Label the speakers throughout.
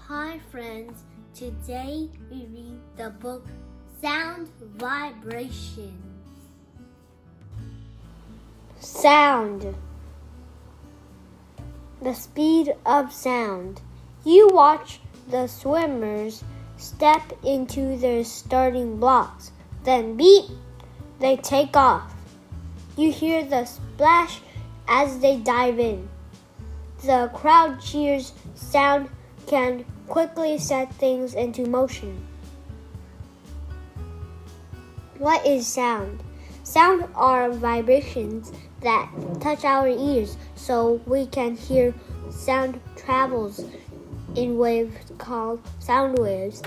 Speaker 1: Hi friends, today we read the book Sound Vibrations. Sound. The speed of sound. You watch the swimmers step into their starting blocks. Then beep, they take off. You hear the splash as they dive in. The crowd cheers. Sound can quickly set things into motion. What is sound? Sound are vibrations that touch our ears so we can hear. Sound travels in waves called sound waves.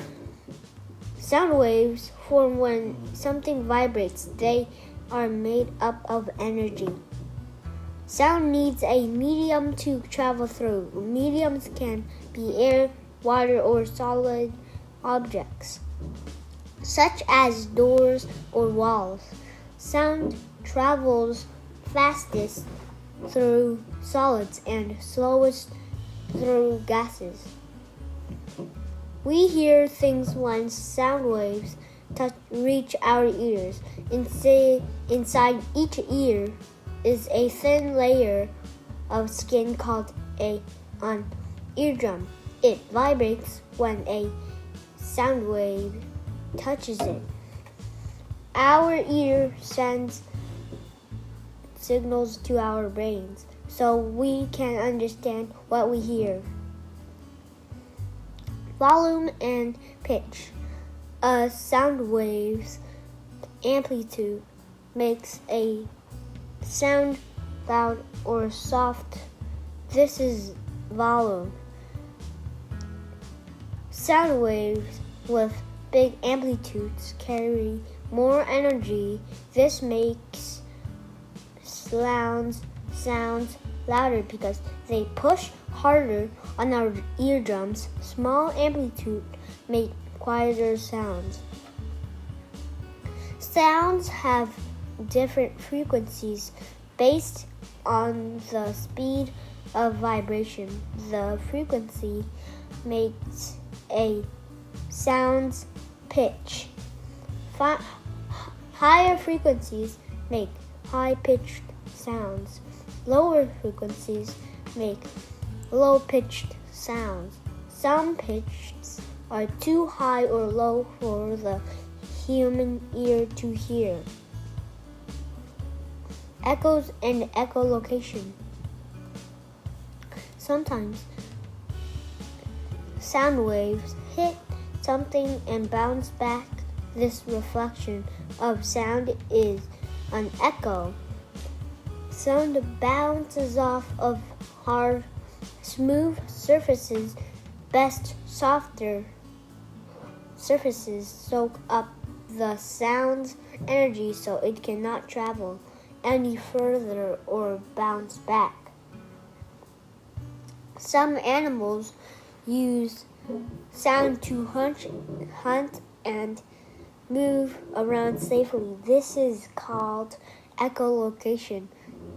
Speaker 1: Sound waves form when something vibrates. They are made up of energy. Sound needs a medium to travel through. Mediums can be air, water, or solid objects, such as doors or walls. Sound travels fastest through solids and slowest through gases. We hear things when sound waves reach our ears. Inside each ear is a thin layer of skin called an eardrum. It vibrates when a sound wave touches it. Our ear sends signals to our brains so we can understand what we hear. Volume and pitch. A sound wave's amplitude makes a sound loud or soft. This is volume. Sound waves with big amplitudes carry more energy. This makes sounds louder because they push harder on our eardrums. Small amplitude make quieter sounds. Sounds have different frequencies based on the speed of vibration. The frequency makes a sound's pitch. Higher frequencies make high-pitched sounds. Lower frequencies make low-pitched sounds. Some pitches are too high or low for the human ear to hear. Echoes and echolocation. Sometimes sound waves hit something and bounce back. This reflection of sound is an echo. Sound bounces off of hard, smooth surfaces. Best softer surfaces soak up the sound's energy so it cannot travel any further or bounce back. Some animals use sound to hunt and move around safely. This is called echolocation.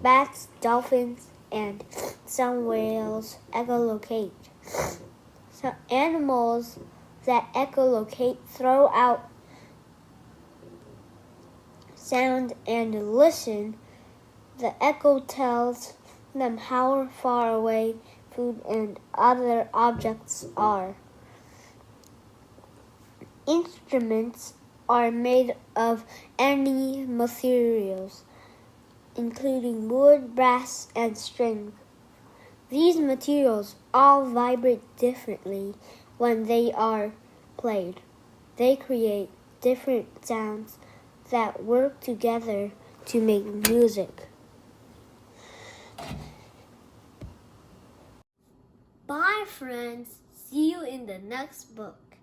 Speaker 1: Bats, dolphins, and some whales echolocate. So animals that echolocate throw out sound and listen. The echo tells them how far away food and other objects are. Instruments are made of any materials, including wood, brass, and string. These materials all vibrate differently when they are played. They create different sounds that work together to make music. Bye friends, see you in the next book.